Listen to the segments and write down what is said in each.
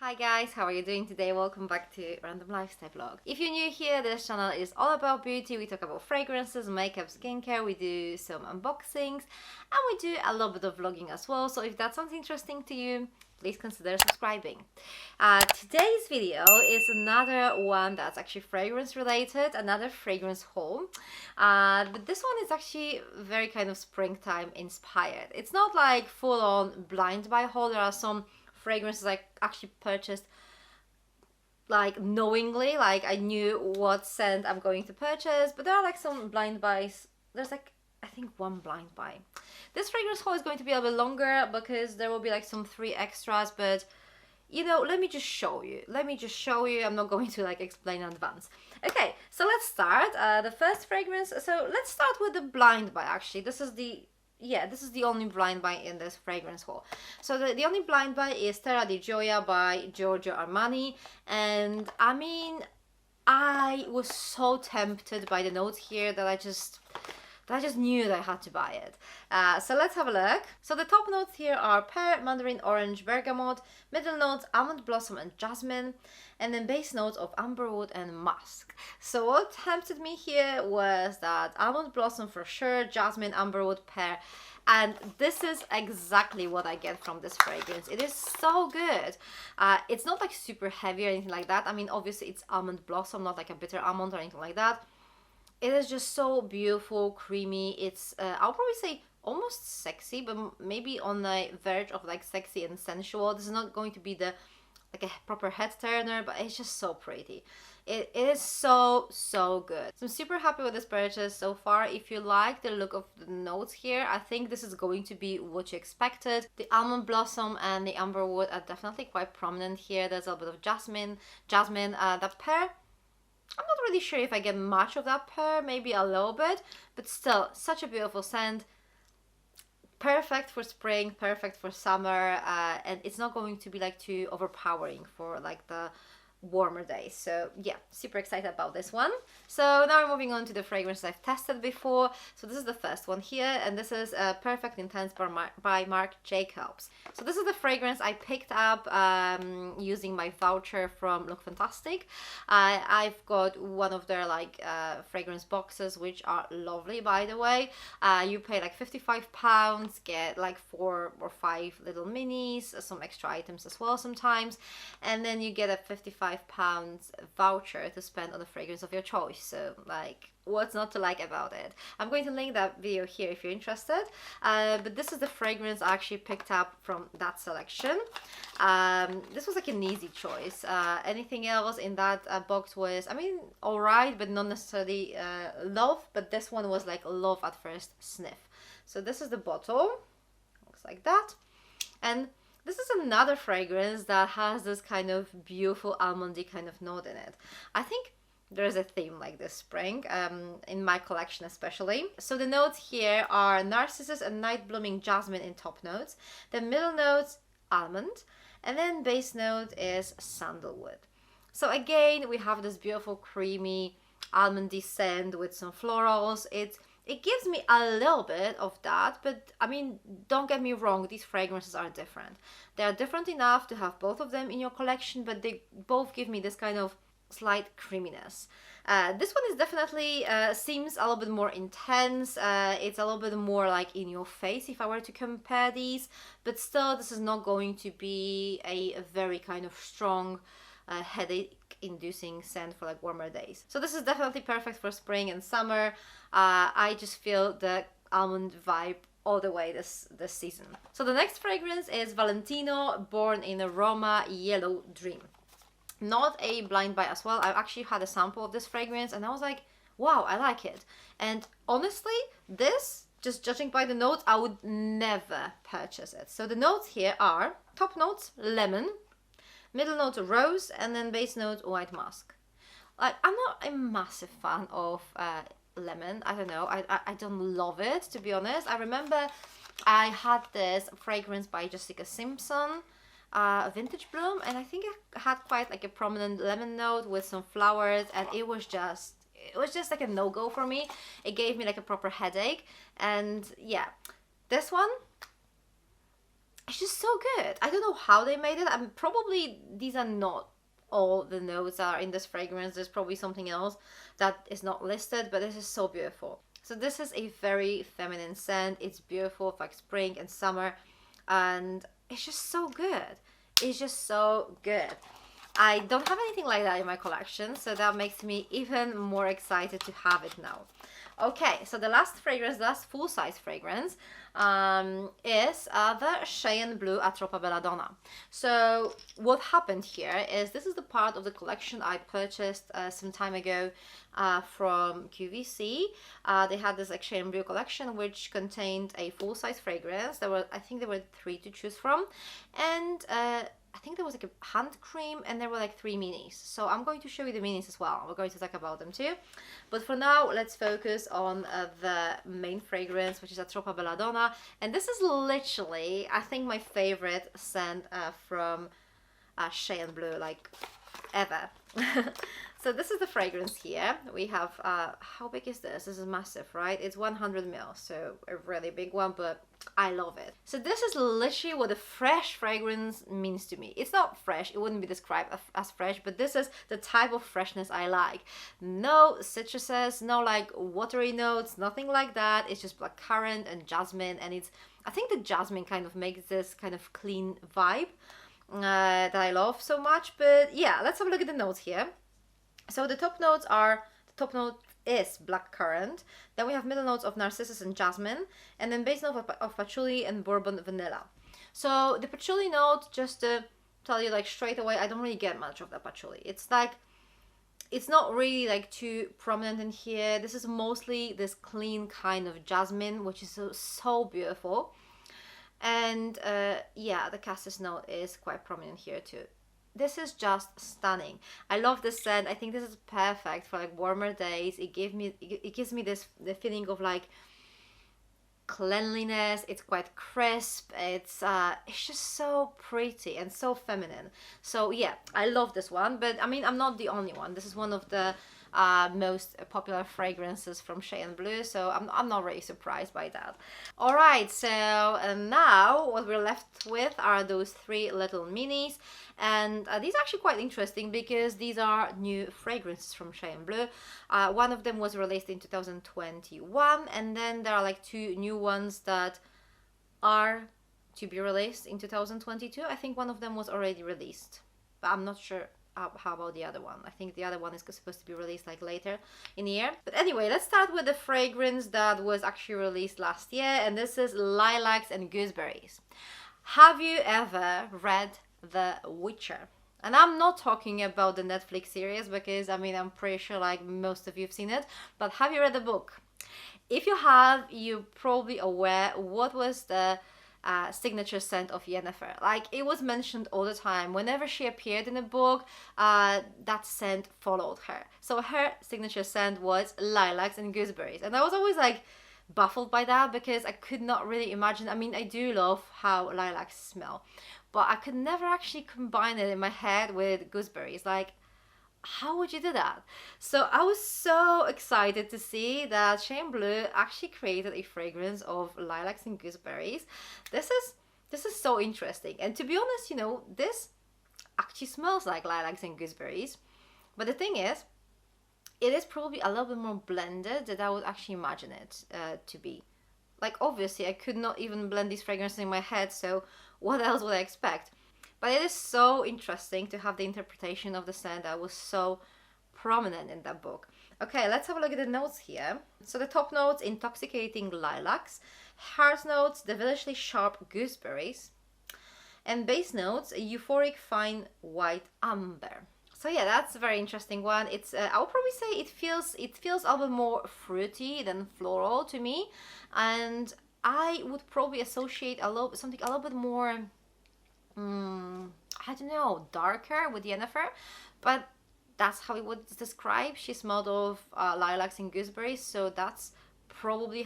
Hi guys, how are you doing today? Welcome back to Random Lifestyle Vlog. If you're new here, this channel is all about beauty. We talk about fragrances, makeup, skincare, we do some unboxings, and we do a little bit of vlogging as well. So if that sounds interesting to you, please consider subscribing. Today's video is another one that's actually fragrance related, another fragrance haul. But this one is actually very kind of springtime inspired. It's not like full on blind buy haul. There are some fragrances I actually purchased like knowingly, like I knew what scent I'm going to purchase, but there are like some blind buys. There's like I think one blind buy. This fragrance haul is going to be a bit longer because there will be like some 3 extras, but you know, let me just show you. I'm not going to like explain in advance. Okay, so let's start. The first fragrance, so let's start with the blind buy actually. This is the only blind buy in this fragrance haul. So the only blind buy is Terra di Gioia by Giorgio Armani. And I mean, I was so tempted by the notes here that I just knew that I had to buy it. So let's have a look. So the top notes here are pear, mandarin, orange, bergamot. Middle notes, almond blossom and jasmine. And then base notes of amberwood and musk. So what tempted me here was that almond blossom for sure, jasmine, amberwood, pear. And this is exactly what I get from this fragrance. It is so good. It's not like super heavy or anything like that. I mean, obviously it's almond blossom, not like a bitter almond or anything like that. It is just so beautiful, creamy. It's, I'll probably say almost sexy, but maybe on the verge of like sexy and sensual. This is not going to be the like a proper head turner, but it's just so pretty. It is so good. So I'm super happy with this purchase so far. If you like the look of the notes here, I think this is going to be what you expected. The almond blossom and the amberwood are definitely quite prominent here. There's a little bit of jasmine, that pear. I'm not really sure if I get much of that pear, maybe a little bit, but still such a beautiful scent. Perfect for spring, perfect for summer, and it's not going to be like too overpowering for like the warmer days. So yeah, super excited about this one. So now we're moving on to the fragrances I've tested before. So this is the first one here, and this is Perfect Intense by Marc Jacobs. So this is the fragrance I picked up using my voucher from Look Fantastic. I've got one of their like fragrance boxes, which are lovely, by the way. You pay like £55, get like 4 or 5 little minis, some extra items as well sometimes, and then you get a £55 voucher to spend on the fragrance of your choice. So like, what's not to like about it? I'm going to link that video here if you're interested. But this is the fragrance I actually picked up from that selection. This was like an easy choice. Anything else in that box was, I mean, alright, but not necessarily love. But this one was like love at first sniff. So this is the bottle. Looks like that. And this is another fragrance that has this kind of beautiful almondy kind of note in it. I think there's a theme like this spring, in my collection especially. So the notes here are narcissus and night blooming jasmine in top notes. The middle notes, almond. And then base note is sandalwood. So again, we have this beautiful creamy almondy scent with some florals. It gives me a little bit of that, but I mean, don't get me wrong, these fragrances are different. They are different enough to have both of them in your collection, but they both give me this kind of slight creaminess. This one is definitely seems a little bit more intense. It's a little bit more like in your face if I were to compare these, but still this is not going to be a very kind of strong headache inducing scent for like warmer days. So this is definitely perfect for spring and summer. I just feel the almond vibe all the way this season. So the next fragrance is Valentino Born in Roma Yellow Dream. Not a blind buy as well. I actually had a sample of this fragrance and I was like, wow, I like it. And honestly, this, just judging by the notes, I would never purchase it. So the notes here are top notes, lemon, middle note rose, and then base note white musk. Like, I'm not a massive fan of lemon. I don't know. I don't love it, to be honest. I remember I had this fragrance by Jessica Simpson, Vintage Bloom, and I think it had quite like a prominent lemon note with some flowers, and it was just like a no-go for me. It gave me like a proper headache. And yeah, this one, it's just so good. I don't know how they made it. Probably these are not all the notes that are in this fragrance. There's probably something else that is not listed, but this is so beautiful. So this is a very feminine scent. It's beautiful for like spring and summer, and it's just so good. It's just so good. I don't have anything like that in my collection, so that makes me even more excited to have it now. Okay, so the last fragrance, the last full-size fragrance is the Shay Blue Atropa Belladonna. So what happened here is this is the part of the collection I purchased some time ago from QVC. They had this like Shay Blue collection which contained a full-size fragrance. I think there were 3 to choose from, and I think there was like a hand cream, and there were like 3 minis. So I'm going to show you the minis as well. We're going to talk about them too. But for now, let's focus on the main fragrance, which is Atropa Belladonna. And this is literally, I think, my favorite scent from Shay Blue, like ever. So this is the fragrance here. We have, how big is this? This is massive, right? It's 100 ml, so a really big one, but I love it. So this is literally what a fresh fragrance means to me. It's not fresh, it wouldn't be described as fresh, but this is the type of freshness I like. No citruses, no like watery notes, nothing like that. It's just blackcurrant and jasmine, and I think the jasmine kind of makes this kind of clean vibe that I love so much. But yeah, let's have a look at the notes here. So the top note is blackcurrant, then we have middle notes of narcissus and jasmine, and then base note of patchouli and bourbon vanilla. So the patchouli note, just to tell you like straight away, I don't really get much of the patchouli. It's like, it's not really like too prominent in here. This is mostly this clean kind of jasmine, which is so beautiful. And yeah, the cassis note is quite prominent here too. This is just stunning. I love this scent. I think this is perfect for like warmer days. It gives me the feeling of like cleanliness. It's quite crisp. It's just so pretty and so feminine. So yeah, I love this one. But I mean, I'm not the only one. This is one of the most popular fragrances from Shay Blue, so I'm not really surprised by that. Alright, so now what we're left with are those 3 little minis, and these are actually quite interesting because these are new fragrances from Shay Blue. One of them was released in 2021, and then there are like 2 new ones that are to be released in 2022. I think one of them was already released, but I'm not sure how about the other one. I think the other one is supposed to be released like later in the year. But anyway, let's start with the fragrance that was actually released last year, and this is Lilacs and Gooseberries. Have you ever read The Witcher? And I'm not talking about the Netflix series because I mean I'm pretty sure like most of you have seen it, but have you read the book? If you have, you're probably aware what was the signature scent of Yennefer. Like, it was mentioned all the time. Whenever she appeared in the book, that scent followed her. So her signature scent was lilacs and gooseberries. And I was always like baffled by that because I could not really imagine. I mean, I do love how lilacs smell, but I could never actually combine it in my head with gooseberries. Like, how would you do that? So I was so excited to see that Shay Blue actually created a fragrance of lilacs and gooseberries. This is so interesting. And to be honest, you know, this actually smells like lilacs and gooseberries. But the thing is, it is probably a little bit more blended than I would actually imagine it to be. Like, obviously, I could not even blend these fragrances in my head, so what else would I expect? But it is so interesting to have the interpretation of the scent that was so prominent in that book. Okay, let's have a look at the notes here. So the top notes, intoxicating lilacs. Heart notes, devilishly sharp gooseberries. And base notes, euphoric fine white amber. So yeah, that's a very interesting one. It's I would probably say it feels a little bit more fruity than floral to me, and I would probably associate something a little bit more I don't know, darker with Yennefer, but that's how it was described. She smelled of lilacs and gooseberries, so that's probably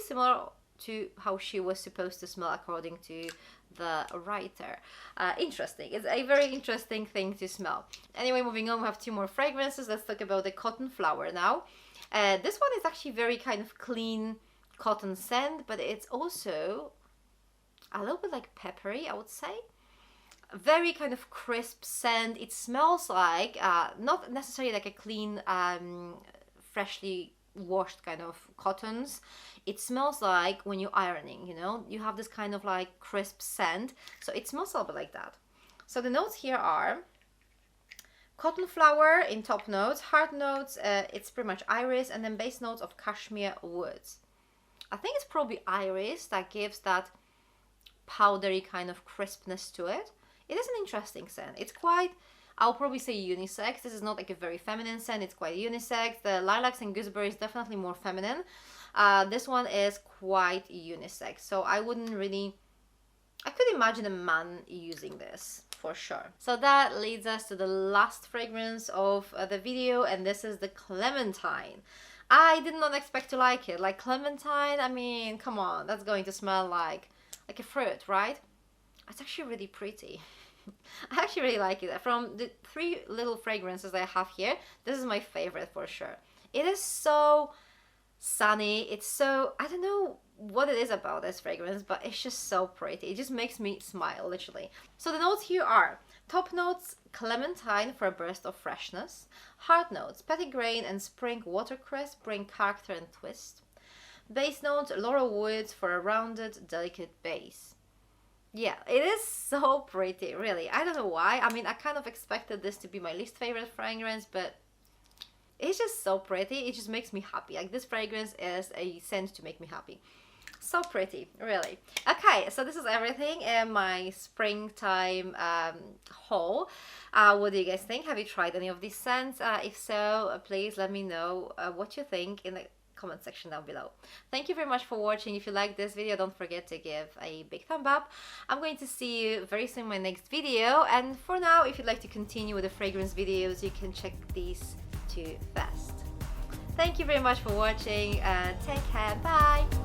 similar to how she was supposed to smell according to the writer. Interesting. It's a very interesting thing to smell. Anyway, moving on, we have 2 more fragrances. Let's talk about the cotton flower now. This one is actually very kind of clean cotton scent, but it's also a little bit like peppery, I would say. Very kind of crisp scent. It smells like, not necessarily like a clean, freshly washed kind of cottons. It smells like when you're ironing, you know, you have this kind of like crisp scent. So it smells a little bit like that. So the notes here are cotton flower in top notes, heart notes, it's pretty much iris, and then base notes of cashmere woods. I think it's probably iris that gives that powdery kind of crispness to it. It is an interesting scent. It's quite, I'll probably say unisex. This is not like a very feminine scent. It's quite unisex. The lilacs and gooseberry is definitely more feminine. This one is quite unisex. So I wouldn't really, I could imagine a man using this for sure. So that leads us to the last fragrance of the video, and this is the clementine. I did not expect to like it. Like clementine, I mean, come on, that's going to smell like a fruit, right? It's actually really pretty. I actually really like it. From the 3 little fragrances that I have here, this is my favorite for sure. It is so sunny. It's so, I don't know what it is about this fragrance, but it's just so pretty. It just makes me smile, literally. So the notes here are top notes, clementine for a burst of freshness. Heart notes, petitgrain and spring watercress bring character and twist. Base notes, laurel woods for a rounded, delicate base. Yeah, it is so pretty, really. I don't know why. I mean, I kind of expected this to be my least favorite fragrance, but it's just so pretty. It just makes me happy. Like, this fragrance is a scent to make me happy. So pretty, really. Okay, so this is everything in my springtime haul. What do you guys think? Have you tried any of these scents? If so, please let me know what you think in the comment section down below. Thank you very much for watching. If you like this video, don't forget to give a big thumb up. I'm going to see you very soon in my next video, and for now, if you'd like to continue with the fragrance videos, you can check these two first. Thank you very much for watching, and take care. Bye.